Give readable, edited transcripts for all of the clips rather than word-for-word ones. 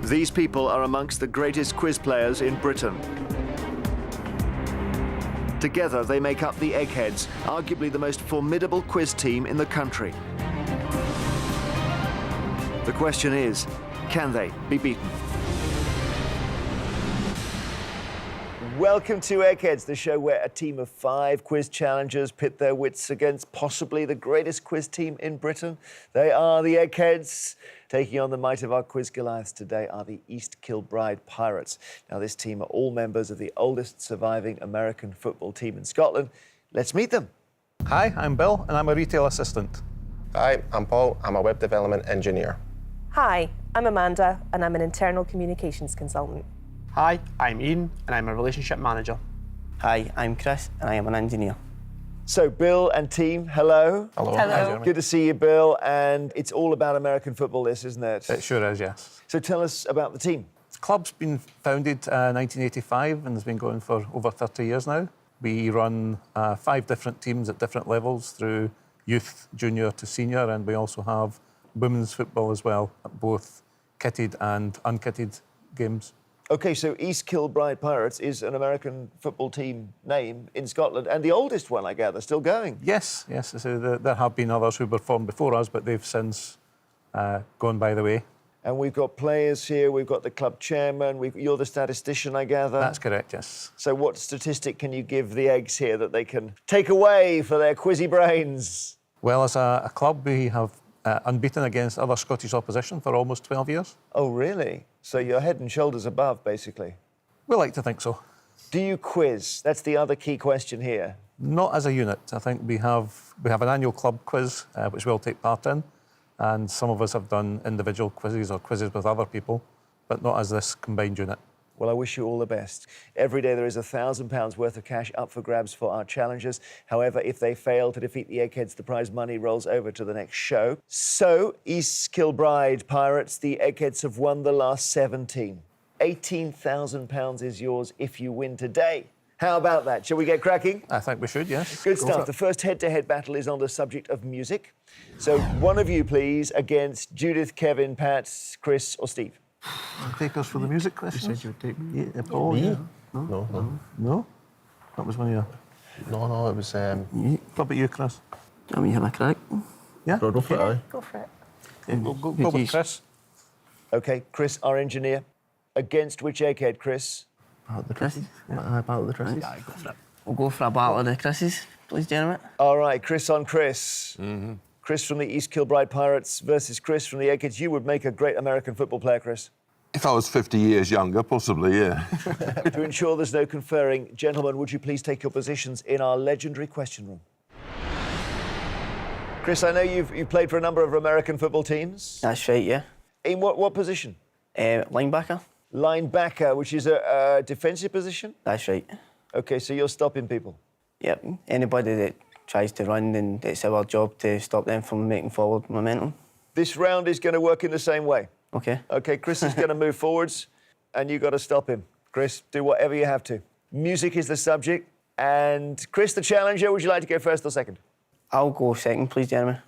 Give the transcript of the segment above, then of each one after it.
These people are amongst the greatest quiz players in Britain. Together, they make up the Eggheads, arguably the most formidable quiz team in the country. The question is, can they be beaten? Welcome to Eggheads, the show where a team of 5 quiz challengers pit their wits against possibly the greatest quiz team in Britain. They are the Eggheads. Taking on the might of our quiz Goliaths today are the East Kilbride Pirates. Now, this team are all members of the oldest surviving American football team in Scotland. Let's meet them. Hi, I'm Bill, and I'm a retail assistant. Hi, I'm Paul. I'm a web development engineer. Hi, I'm Amanda, and I'm an internal communications consultant. Hi, I'm Ian, and I'm a relationship manager. Hi, I'm Chris, and I am an engineer. So, Bill and team, hello. Hello. Hello. Good to see you, Bill. And it's all about American football, this, isn't it? It sure is, yes. So tell us about the team. The club's been founded 1985 and has been going for over 30 years now. We run 5 different teams at different levels through youth, junior to senior, and we also have women's football as well, at both kitted and unkitted games. OK, so East Kilbride Pirates is an American football team name in Scotland, and the oldest one, I gather, still going. Yes. So there have been others who were formed before us, but they've since gone by the way. And we've got players here, we've got the club chairman, you're the statistician, I gather. That's correct, yes. So what statistic can you give the Eggs here that they can take away for their quizzy brains? Well, as a club, we have unbeaten against other Scottish opposition for almost 12 years. Oh, really? So you're head and shoulders above, basically. We like to think so. Do you quiz? That's the other key question here. Not as a unit. I think we have an annual club quiz, which we'll take part in, and some of us have done individual quizzes or quizzes with other people, but not as this combined unit. Well, I wish you all the best. Every day there is £1,000 worth of cash up for grabs for our challengers. However, if they fail to defeat the Eggheads, the prize money rolls over to the next show. So, East Kilbride Pirates, the Eggheads have won the last 17. £18,000 is yours if you win today. How about that? Shall we get cracking? I think we should, yes. Good stuff. The first head-to-head battle is on the subject of music. So, one of you, please, against Judith, Kevin, Pat, Chris or Steve. Take us for the music question. You said you would take me. Yeah, Paul, Me? yeah. No. No? That was one of your... No, it was... What about you, Chris? Do you want me to have a crack? Yeah? Go for it, aye. Go for it. Go with Chris. OK, Chris, our engineer. Against which Egghead, Chris? Battle of the Chris's. Battle of the Chris's. Yeah, go for it. We'll go for a battle of the Chris's, please, gentlemen. All right, Chris on Chris. Chris from the East Kilbride Pirates versus Chris from the Eggheads. You would make a great American football player, Chris. If I was 50 years younger, possibly, yeah. To ensure there's no conferring, gentlemen, would you please take your positions in our legendary question room? Chris, I know you've played for a number of American football teams. That's right, yeah. In what position? Linebacker. Linebacker, which is a defensive position? That's right. OK, so you're stopping people. Yep. Anybody that tries to run, then it's our job to stop them from making forward momentum. This round is going to work in the same way. OK. OK, Chris is going to move forwards, and you've got to stop him. Chris, do whatever you have to. Music is the subject, and Chris, the challenger, would you like to go first or second? I'll go second, please, gentlemen.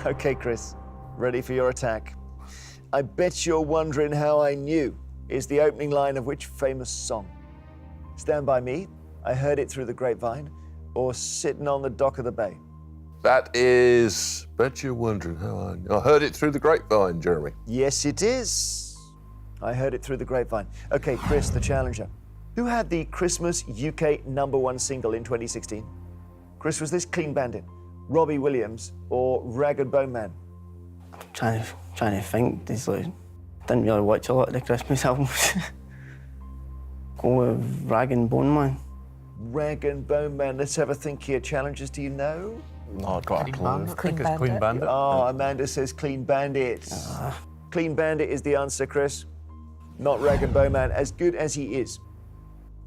OK, Chris, ready for your attack. I bet you're wondering how I knew is the opening line of which famous song? Stand By Me, I Heard It Through the Grapevine, or Sitting on the Dock of the Bay? That is... Bet you're wondering how I heard it through the grapevine, Jeremy. Yes, it is. I heard it through the grapevine. OK, Chris, the challenger. Who had the Christmas UK #1 single in 2016? Chris, was this Clean Bandit, Robbie Williams, or Rag and Bone Man? Trying to think. There's like, didn't really watch a lot of the Christmas albums. Go with Rag and Bone Man. Rag and Bone Man. Let's have a think here. Challengers, do you know? No, got a clue. I think it's Clean Bandit. Oh, Amanda says Clean Bandit. Clean Bandit is the answer, Chris. Not Rag and Bone Man, as good as he is.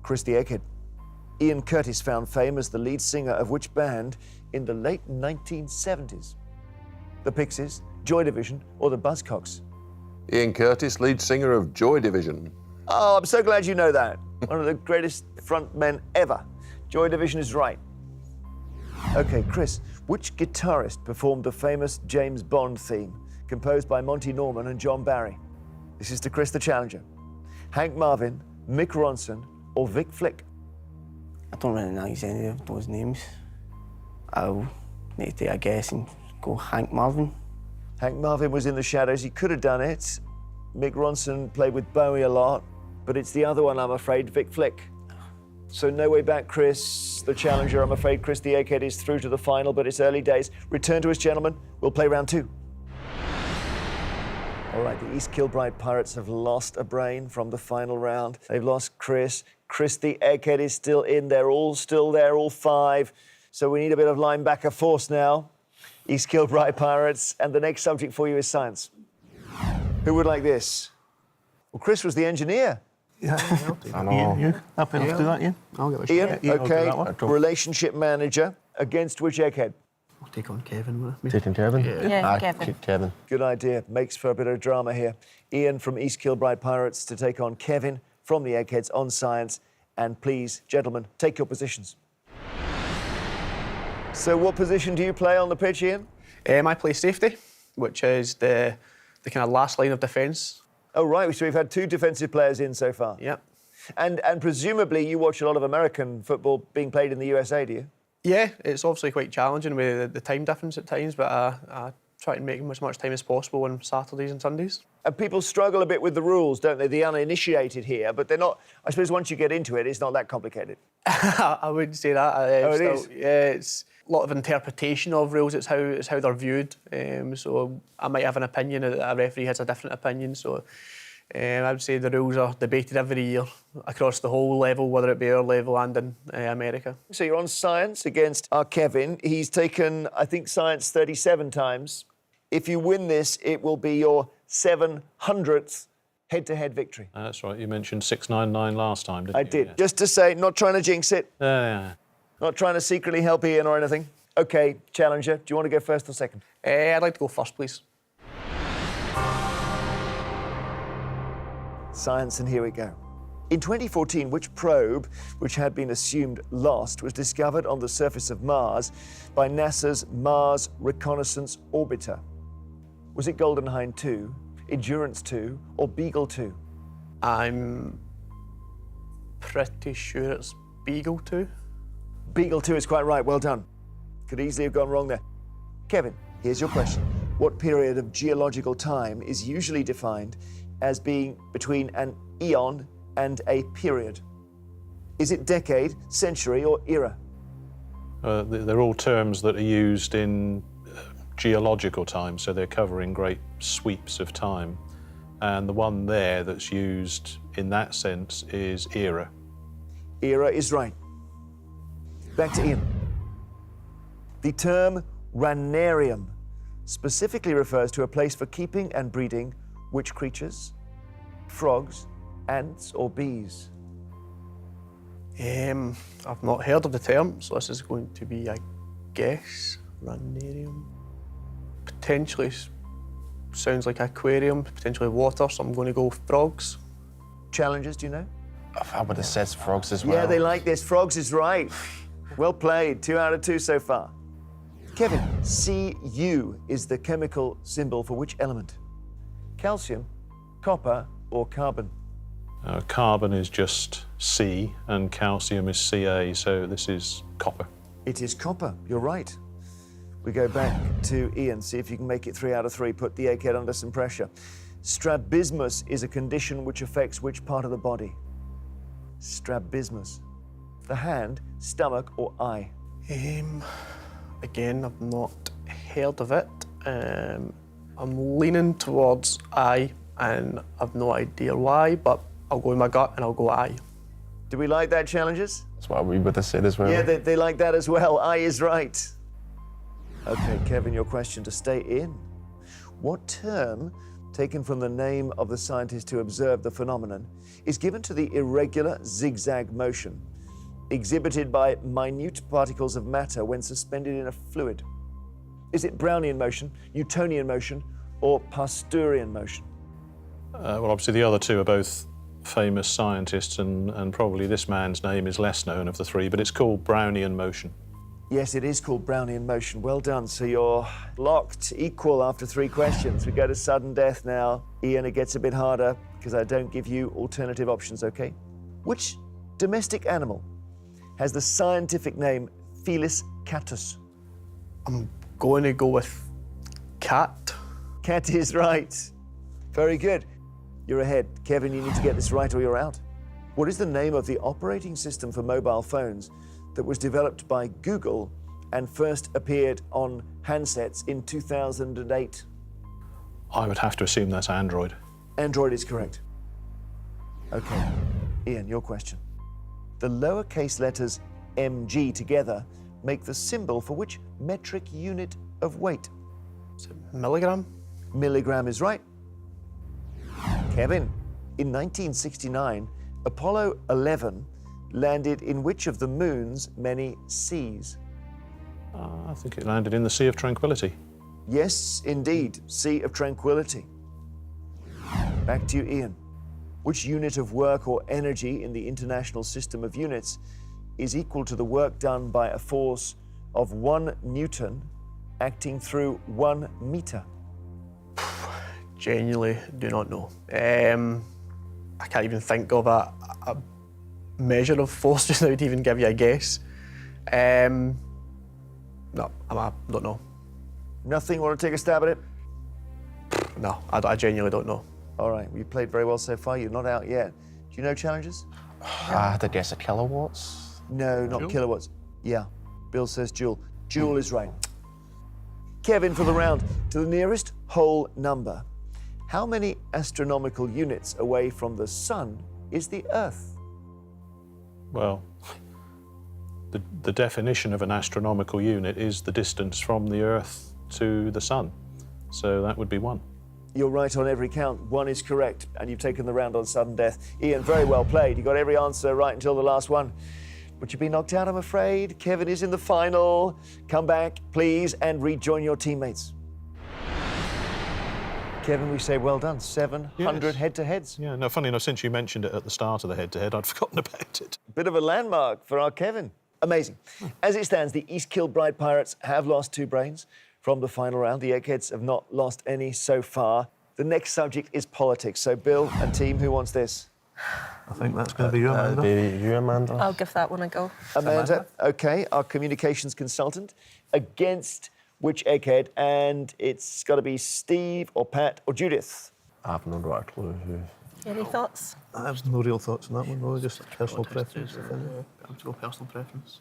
Chris the Egghead. Ian Curtis found fame as the lead singer of which band in the late 1970s? The Pixies, Joy Division, or the Buzzcocks? Ian Curtis, lead singer of Joy Division. Oh, I'm so glad you know that. One of the greatest front men ever. Joy Division is right. OK, Chris, which guitarist performed the famous James Bond theme, composed by Monty Norman and John Barry. This is to Chris, the challenger. Hank Marvin, Mick Ronson, or Vic Flick? I don't really know any of those names. I'll need to take a guess and go Hank Marvin. Hank Marvin was in the shadows. He could have done it. Mick Ronson played with Bowie a lot, but it's the other one, I'm afraid, Vic Flick. So no way back, Chris, the challenger. I'm afraid Chris the Egghead is through to the final, but it's early days. Return to us, gentlemen. We'll play round 2. All right, the East Kilbride Pirates have lost a brain from the final round. They've lost Chris. Chris the Egghead is still in. They're all still there, all 5. So we need a bit of linebacker force now. East Kilbride Pirates. And the next subject for you is science. Who would like this? Well, Chris was the engineer. I know. Ian, you happy enough to do that, Ian? I'll get a Ian, shot. Ian will do okay. that one. Relationship manager. Against which Egghead? I'll take on Kevin with me. Taking Kevin? Yeah, Aye, Kevin. Kevin. Good idea. Makes for a bit of drama here. Ian from East Kilbride Pirates to take on Kevin from the Eggheads on science. And please, gentlemen, take your positions. So what position do you play on the pitch, Ian? I play safety, which is the kind of last line of defence. Oh, right. So we've had 2 defensive players in so far. Yep. And presumably you watch a lot of American football being played in the USA, do you? Yeah, it's obviously quite challenging with the time difference at times, but I try to make as much time as possible on Saturdays and Sundays. And people struggle a bit with the rules, don't they? The uninitiated here, but they're not. I suppose once you get into it, it's not that complicated. I wouldn't say that. Oh, it is? Yeah, it's a lot of interpretation of rules. It's how they're viewed. So I might have an opinion, a referee has a different opinion. So I would say the rules are debated every year across the whole level, whether it be our level and in America. So you're on science against our Kevin. He's taken, I think, science 37 times. If you win this, it will be your 700th head-to-head victory. That's right. You mentioned 699 last time, didn't you? I did. Yeah. Just to say, not trying to jinx it, Yeah. not trying to secretly help Ian or anything. OK, challenger, do you want to go first or second? I'd like to go first, please. Science, and here we go. In 2014, which probe, which had been assumed lost, was discovered on the surface of Mars by NASA's Mars Reconnaissance Orbiter? Was it Golden Hind 2, Endurance 2, or Beagle 2? I'm pretty sure it's Beagle 2. Beagle 2 is quite right, well done. Could easily have gone wrong there. Kevin, here's your question. What period of geological time is usually defined as being between an eon and a period? Is it decade, century, or era? They're all terms that are used in geological time, so they're covering great sweeps of time. And the one there that's used in that sense is era. Era is right. Back to Ian. The term ranarium specifically refers to a place for keeping and breeding which creatures? Frogs, ants, or bees? I've not heard of the term, so this is going to be a guess. Ranarium. Potentially sounds like aquarium, potentially water, so I'm going to go frogs. Challenges, do you know? I would have said frogs as well. Yeah, they like this. Frogs is right. Well played. 2 out of 2 so far. Kevin, Cu is the chemical symbol for which element? Calcium, copper, or carbon? Carbon is just C and calcium is Ca, so this is copper. It is copper. You're right. We go back to Ian, see if you can make it 3 out of 3. Put the egghead under some pressure. Strabismus is a condition which affects which part of the body? Strabismus. The hand, stomach, or eye? Again, I've not heard of it. I'm leaning towards eye, and I've no idea why, but I'll go with my gut and I'll go eye. Do we like that, challenges? That's what we would have said as well. Yeah, they like that as well. Eye is right. OK, Kevin, your question to stay in. What term, taken from the name of the scientist who observed the phenomenon, is given to the irregular zigzag motion exhibited by minute particles of matter when suspended in a fluid? Is it Brownian motion, Newtonian motion, or Pasteurian motion? Well, obviously the other two are both famous scientists, and probably this man's name is less known of the three, but it's called Brownian motion. Yes, it is called Brownian motion. Well done. So you're locked equal after 3 questions. We go to sudden death now. Ian, it gets a bit harder because I don't give you alternative options, okay? Which domestic animal has the scientific name Felis catus? I'm going to go with cat. Cat is right. Very good. You're ahead. Kevin, you need to get this right or you're out. What is the name of the operating system for mobile phones that was developed by Google and first appeared on handsets in 2008? I would have to assume that's Android. Android is correct. Okay, Ian, your question. The lowercase letters mg together make the symbol for which metric unit of weight? Is it milligram? Milligram is right. Kevin, in 1969, Apollo 11 landed in which of the moon's many seas? I think it landed in the Sea of Tranquility. Yes, indeed, Sea of Tranquility. Back to you, Ian. Which unit of work or energy in the International System of Units is equal to the work done by a force of 1 Newton acting through 1 metre? Genuinely do not know. I can't even think of a measure of force just now to even give you a guess. No, I don't know. Nothing? Want to take a stab at it? No, I genuinely don't know. All right, you played very well so far. You're not out yet. Do you know challenges? I had to guess a kilowatts. No, not Joule? kilowatts. Yeah, Bill says joule. Joule is right. Kevin, for the round, to the nearest whole number, how many astronomical units away from the sun is the Earth? Well, the definition of an astronomical unit is the distance from the Earth to the Sun. So that would be 1. You're right on every count. 1 is correct, and you've taken the round on sudden death. Ian, very well played. You got every answer right until the last one. But you've been knocked out, I'm afraid. Kevin is in the final. Come back, please, and rejoin your teammates. Kevin, we say well done. 700 Yes. head-to-heads. Yeah, no, funny enough, since you mentioned it at the start of the head-to-head, I'd forgotten about it. Bit of a landmark for our Kevin. Amazing. As it stands, the East Kilbride Pirates have lost 2 brains from the final round. The Eggheads have not lost any so far. The next subject is politics. So, Bill and team, who wants this? I think that's going to be you, Amanda. Be you, Amanda. I'll give that one a go. Amanda, okay, our communications consultant. Against which Egghead? And it's got to be Steve or Pat or Judith. I have no right clue who. Any thoughts? I have no real thoughts on that one, though, just personal preference. I think. I'm to go personal preference.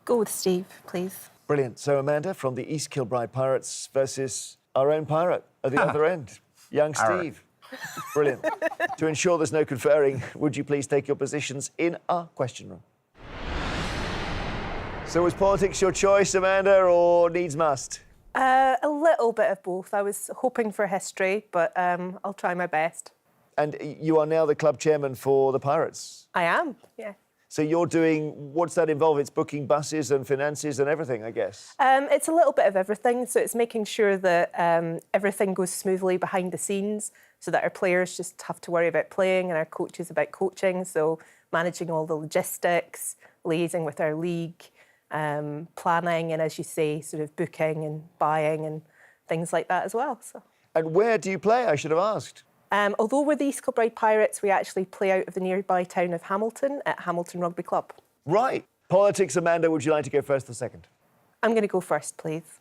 Go with Steve, please. Brilliant. So, Amanda, from the East Kilbride Pirates versus our own pirate at the other end, young Steve. Brilliant. To ensure there's no conferring, would you please take your positions in our question room? So was politics your choice, Amanda, or needs must? A little bit of both. I was hoping for history, but I'll try my best. And you are now the club chairman for the Pirates. I am, yeah. So you're doing, what's that involve? It's booking buses and finances and everything, I guess. It's a little bit of everything. So it's making sure that everything goes smoothly behind the scenes so that our players just have to worry about playing and our coaches about coaching. So managing all the logistics, liaising with our league, planning and, as you say, sort of booking and buying and things like that as well. So. And where do you play, I should have asked? Although we're the East Kilbride Pirates, we actually play out of the nearby town of Hamilton at Hamilton Rugby Club. Right. Politics, Amanda, would you like to go first or second? I'm going to go first, please.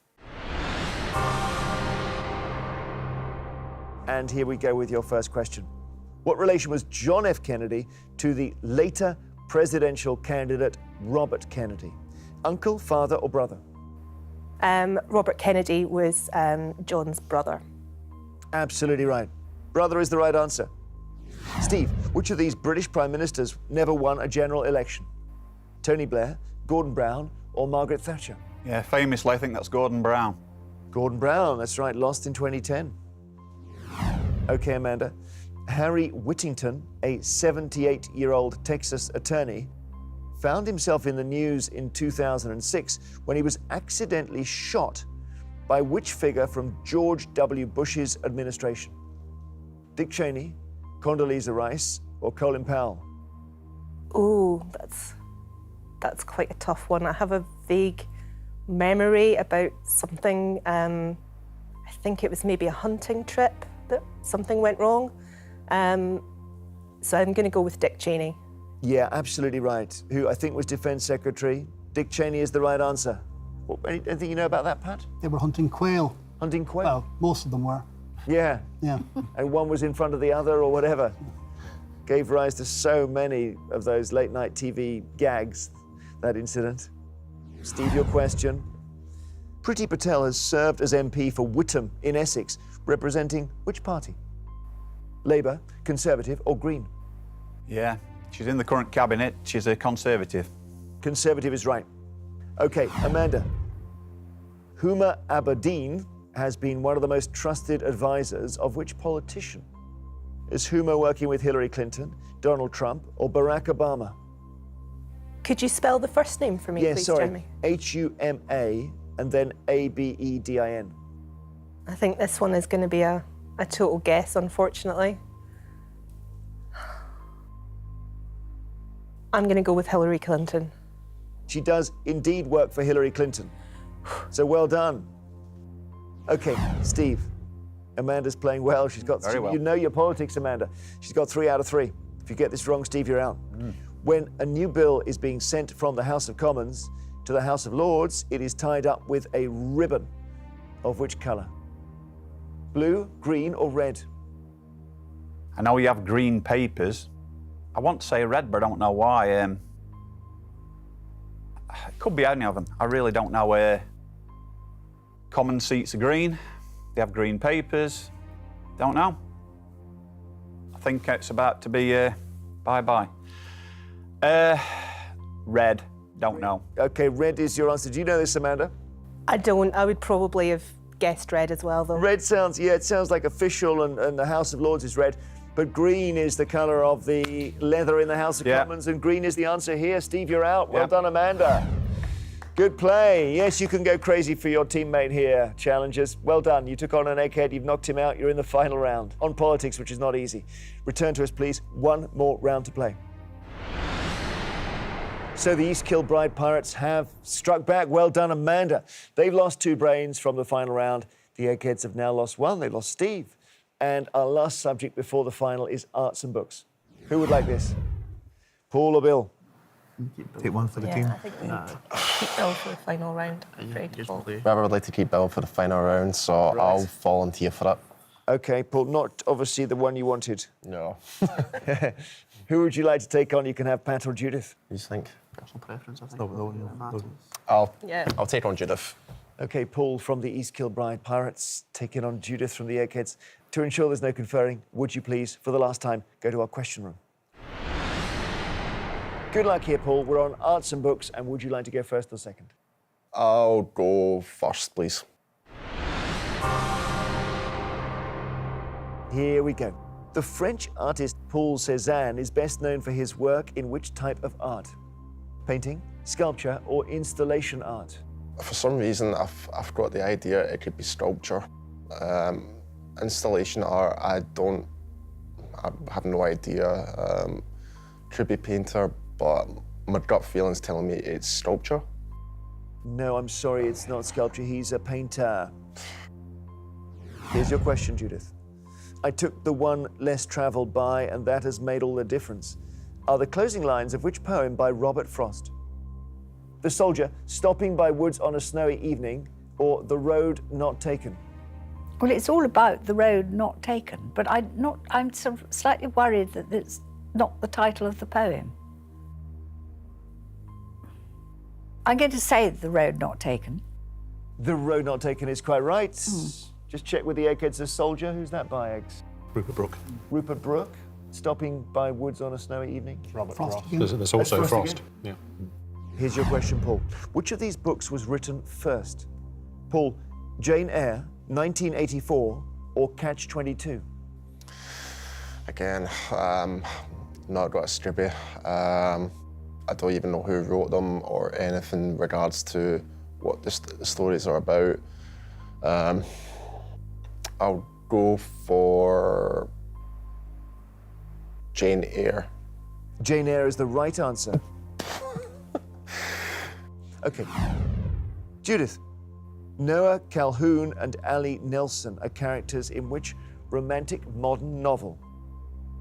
And here we go with your first question. What relation was John F. Kennedy to the later presidential candidate Robert Kennedy? Uncle, father, or brother? Robert Kennedy was John's brother. Absolutely right. Brother is the right answer. Steve, which of these British prime ministers never won a general election? Tony Blair, Gordon Brown, or Margaret Thatcher? Yeah, famously, I think that's Gordon Brown. Gordon Brown, that's right, lost in 2010. Okay, Amanda. Harry Whittington, a 78-year-old Texas attorney, found himself in the news in 2006 when he was accidentally shot by which figure from George W. Bush's administration? Dick Cheney, Condoleezza Rice, or Colin Powell? Oh, that's quite a tough one. I have a vague memory about something. I think it was maybe a hunting trip that something went wrong. So I'm going to go with Dick Cheney. Yeah, absolutely right. Who I think was Defence Secretary. Dick Cheney is the right answer. Anything you know about that, Pat? They were hunting quail. Hunting quail? Well, most of them were. Yeah. Yeah. And one was in front of the other or whatever. Gave rise to so many of those late night TV gags, that incident. Steve, your question. Priti Patel has served as MP for Whittam in Essex, representing which party? Labour, Conservative or Green? Yeah, she's in the current cabinet. She's a Conservative. Conservative is right. Okay, Amanda. Huma Aberdeen has been one of the most trusted advisors of which politician? Is Huma working with Hillary Clinton, Donald Trump, or Barack Obama? Could you spell the first name for me, Yeah, please, sorry. Jeremy? Huma and then Abedin. I think this one is going to be a total guess, unfortunately. I'm going to go with Hillary Clinton. She does indeed work for Hillary Clinton. So well done. Okay, Steve. Amanda's playing well. She's got, Very well. You know your politics, Amanda. She's got 3 out of 3. If you get this wrong, Steve, you're out. When a new bill is being sent from the House of Commons to the House of Lords, it is tied up with a ribbon of which colour? Blue, green, or red? I know you have green papers. I want to say red, but I don't know why. It could be any of them. I really don't know. Common seats are green. They have green papers. Don't know. I think it's about to be bye-bye. Red. Don't know. Okay, red is your answer. Do you know this, Amanda? I don't. I would probably have guessed red as well, though. Red sounds, yeah, it sounds like official and the House of Lords is red. But green is the colour of the leather in the House of Commons, and green is the answer here. Steve, you're out. Well done, Amanda. Good play. Yes, you can go crazy for your teammate here, challengers. Well done. You took on an egghead, you've knocked him out, you're in the final round. On politics, which is not easy. Return to us, please. 1 more round to play. So the East Kilbride Pirates have struck back. Well done, Amanda. They've lost 2 brains from the final round. The Eggheads have now lost 1. They lost Steve. And our last subject before the final is arts and books. Who would like this? Paul or Bill? Take one for the team. I think we need to keep Bill for the final round. I would like to keep Bill for the final round, so I'll volunteer for it. Okay, Paul, not obviously the one you wanted. No. Who would you like to take on? You can have Pat or Judith. What do you think? Personal preference, I think. I'll take on Judith. Okay, Paul from the East Kilbride Pirates taking on Judith from the Eggheads. To ensure there's no conferring, would you please, for the last time, go to our question room? Good luck here, Paul. We're on arts and books, and would you like to go first or second? I'll go first, please. Here we go. The French artist Paul Cézanne is best known for his work in which type of art? Painting, sculpture, or installation art? For some reason, I've got the idea it could be sculpture. Installation art, I have no idea. Could be painter, but my gut feeling's telling me it's sculpture. No, I'm sorry, it's not sculpture. He's a painter. Here's your question, Judith. I took the one less travelled by, and that has made all the difference. Are the closing lines of which poem by Robert Frost? The Soldier, Stopping by Woods on a Snowy Evening, or The Road Not Taken? Well, it's all about the road not taken, but I'm sort of slightly worried that it's not the title of the poem. I'm going to say The Road Not Taken. The Road Not Taken is quite right. Just check with the Eggheads The Soldier. Who's that by, Eggs? Rupert Brooke. Rupert Brooke, Stopping by Woods on a Snowy Evening. Robert Frost. There's also Frost Frost. again? Yeah. Here's your question, Paul. Which of these books was written first? Paul, Jane Eyre, 1984, or Catch-22? Again, not got a stribby. I don't even know who wrote them or anything in regards to what the stories are about. I'll go for Jane Eyre. Jane Eyre is the right answer. Okay. Judith, Noah Calhoun and Ali Nelson are characters in which romantic modern novel?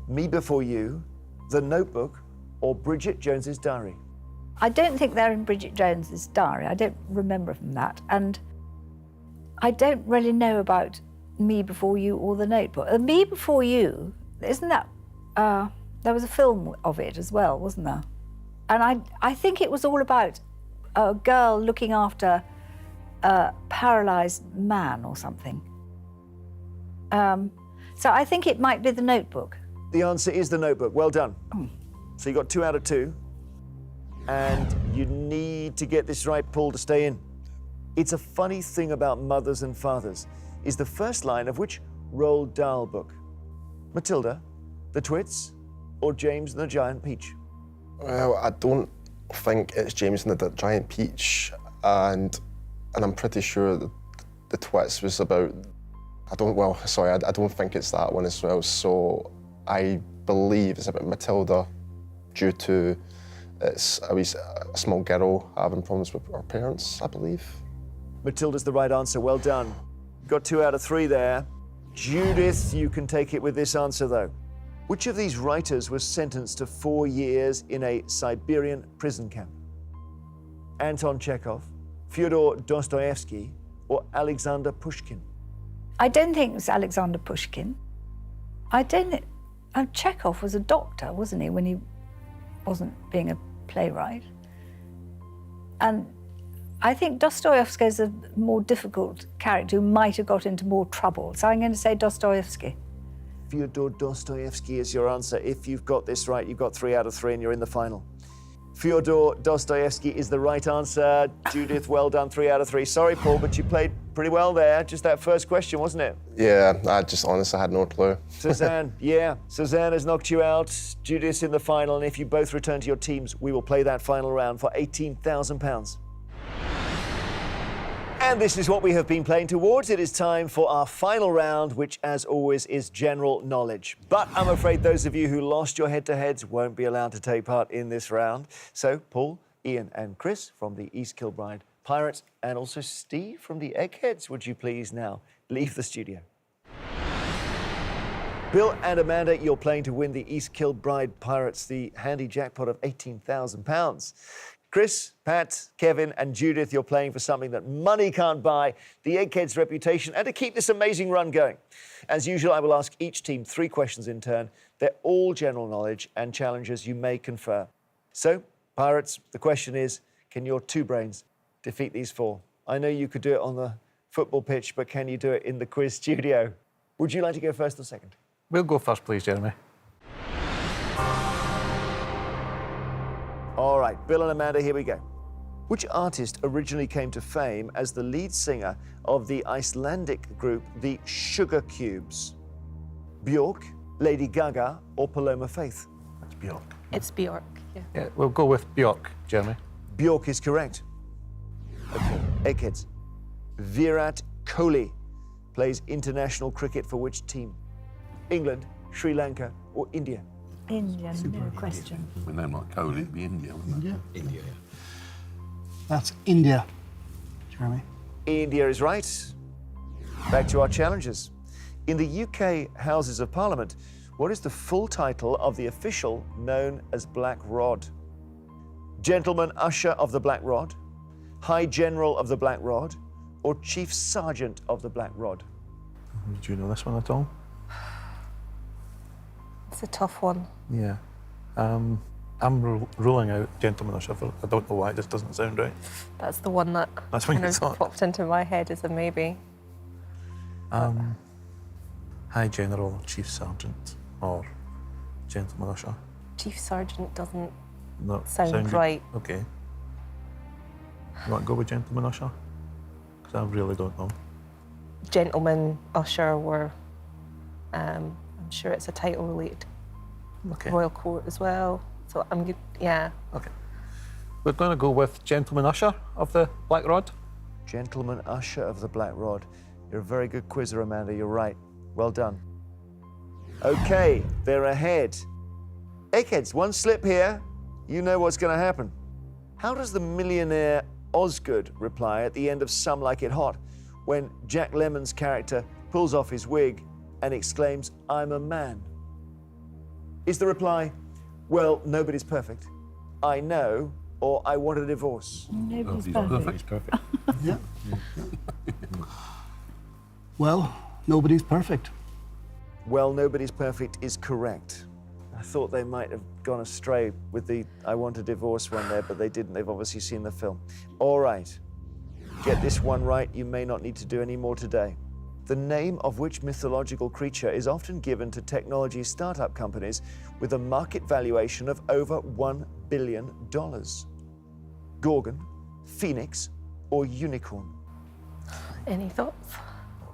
Me Before You, The Notebook, or Bridget Jones's Diary? I don't think they're in Bridget Jones's Diary. I don't remember from that. And I don't really know about Me Before You or The Notebook. Me Before You, isn't that... there was a film of it as well, wasn't there? And I think it was all about a girl looking after a paralysed man or something. So I think it might be The Notebook. The answer is The Notebook. Well done. So you got 2 out of 2. And you need to get this right, Paul, to stay in. It's a funny thing about mothers and fathers is the first line of which Roald Dahl book? Matilda, The Twits, or James and the Giant Peach? Well, I don't think it's James and the Giant Peach, and I'm pretty sure that the Twits was about... I don't think it's that one as well, so I believe it's about Matilda due to it's a small girl having problems with her parents, I believe. Matilda's the right answer. Well done. Got 2 out of 3 there. Judith, you can take it with this answer, though. Which of these writers was sentenced to 4 years in a Siberian prison camp? Anton Chekhov, Fyodor Dostoevsky, or Alexander Pushkin? I don't think it was Alexander Pushkin. I don't think... Chekhov was a doctor, wasn't he, when he wasn't being a playwright? And I think Dostoevsky is a more difficult character who might have got into more trouble. So I'm going to say Dostoevsky. Fyodor Dostoevsky is your answer. If you've got this right, you've got 3 out of 3 and you're in the final. Fyodor Dostoevsky is the right answer. Judith, well done, 3 out of 3. Sorry, Paul, but you played pretty well there. Just that first question, wasn't it? Yeah, I just honestly had no clue. Suzanne, yeah. Suzanne has knocked you out. Judith's in the final, and if you both return to your teams, we will play that final round for £18,000. And this is what we have been playing towards. It is time for our final round, which, as always, is general knowledge. But I'm afraid those of you who lost your head-to-heads won't be allowed to take part in this round. So, Paul, Ian and Chris from the East Kilbride Pirates, and also Steve from the Eggheads, would you please now leave the studio? Bill and Amanda, you're playing to win the East Kilbride Pirates, the handy jackpot of £18,000. Chris, Pat, Kevin and Judith, you're playing for something that money can't buy, the Eggheads' reputation, and to keep this amazing run going. As usual, I will ask each team 3 questions in turn. They're all general knowledge and challenges you may confer. So, Pirates, the question is, can your 2 brains defeat these 4? I know you could do it on the football pitch, but can you do it in the quiz studio? Would you like to go first or second? We'll go first, please, Jeremy. All right, Bill and Amanda, here we go. Which artist originally came to fame as the lead singer of the Icelandic group the Sugar Cubes? Björk, Lady Gaga, or Paloma Faith? That's Björk. It's Björk, yeah. Yeah, we'll go with Björk, Jeremy. Björk is correct. Okay, Eggheads. Virat Kohli plays international cricket for which team? England, Sri Lanka, or India? India, no question. With a name like Kohli, it'd be India, wouldn't it? India. That's India, Jeremy. India is right. Back to our challenges. In the UK Houses of Parliament, what is the full title of the official known as Black Rod? Gentleman Usher of the Black Rod, High General of the Black Rod, or Chief Sergeant of the Black Rod? Do you know this one at all? It's a tough one. Yeah. I'm ruling out Gentleman Usher. I don't know why, it just doesn't sound right. That's the one that That's what kind you of thought. popped into my head as a maybe. High General, Chief Sergeant, or Gentleman Usher. Chief Sergeant doesn't Not sound right. Okay. You want to go with Gentleman Usher? Because I really don't know. Gentleman Usher were, I'm sure it's a title related to Okay. Royal Court as well. So I'm good, yeah. Okay. We're going to go with Gentleman Usher of the Black Rod. Gentleman Usher of the Black Rod. You're a very good quizzer, Amanda. You're right. Well done. Okay, they're ahead. Eggheads, one slip here. You know what's going to happen. How does the millionaire Osgood reply at the end of Some Like It Hot when Jack Lemmon's character pulls off his wig and exclaims, "I'm a man"? Is the reply, "Well, nobody's perfect, I know," or "I want a divorce"? Nobody's perfect. Perfect. Yeah. Well, nobody's perfect. Well, nobody's perfect is correct. I thought they might have gone astray with the "I want a divorce" one there, but they didn't. They've obviously seen the film. All right. Get this one right, you may not need to do any more today. The name of which mythological creature is often given to technology startup companies with a market valuation of over $1 billion? Gorgon, Phoenix, or Unicorn? Any thoughts?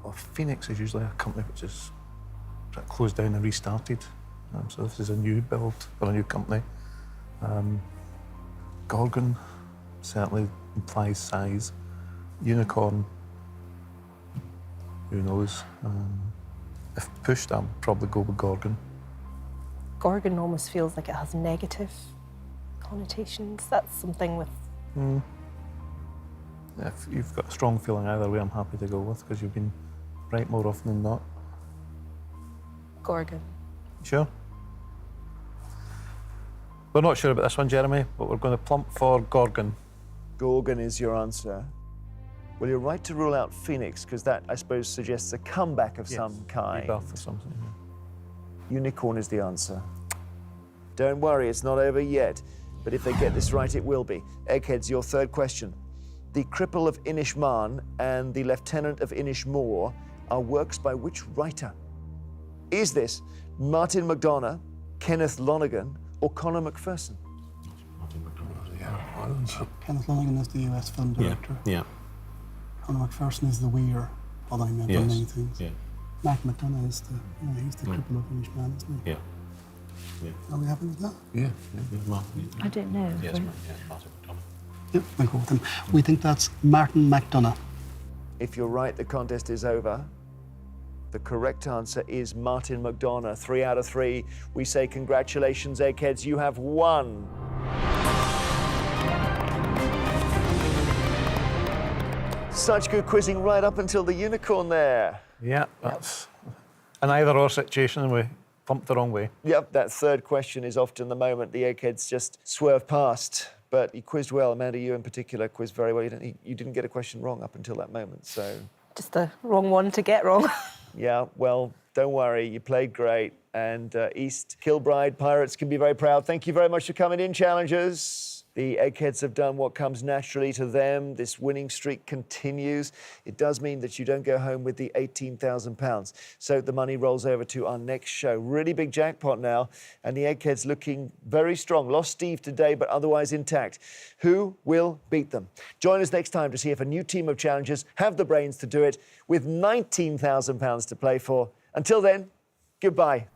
Well, Phoenix is usually a company which is closed down and restarted. So this is a new build for a new company. Gorgon certainly implies size. Unicorn, who knows? If pushed, I'll probably go with Gorgon. Gorgon almost feels like it has negative connotations. That's something with... If you've got a strong feeling either way, I'm happy to go with, because you've been right more often than not. Gorgon. Sure? We're not sure about this one, Jeremy, but we're going to plump for Gorgon. Gorgon is your answer. Well, you're right to rule out Phoenix, because that, I suppose, suggests a comeback of some kind. Rebirth or something. Yeah. Unicorn is the answer. Don't worry, it's not over yet. But if they get this right, it will be. Eggheads, your third question. The Cripple of Inishmaan and the Lieutenant of Inishmore are works by which writer? Is this Martin McDonagh, Kenneth Lonergan, or Conor McPherson? Kenneth Lonergan is the US film director. Yeah. Conor McPherson is the Weir, although he meant on many things. Yeah. Mark McDonagh is the, he's the cripple of Inishmaan, isn't he? Yeah. Are we happy with that? Yeah. I don't know. Yes, but- Martin McDonagh. Yep, we'll go with him. We think that's Martin McDonagh. If you're right, the contest is over. The correct answer is Martin McDonagh. 3 out of 3. We say congratulations, Eggheads. You have won. Such good quizzing right up until the unicorn there. Yeah, that's an either-or situation, and we pumped the wrong way. Yep, that third question is often the moment the Eggheads just swerve past. But you quizzed well. Amanda, you in particular quizzed very well. You didn't get a question wrong up until that moment, so... Just the wrong one to get wrong. Yeah, well, don't worry. You played great. And East Kilbride Pirates can be very proud. Thank you very much for coming in, challengers. The Eggheads have done what comes naturally to them. This winning streak continues. It does mean that you don't go home with the £18,000. So the money rolls over to our next show. Really big jackpot now. And the Eggheads looking very strong. Lost Steve today, but otherwise intact. Who will beat them? Join us next time to see if a new team of challengers have the brains to do it with £19,000 to play for. Until then, goodbye.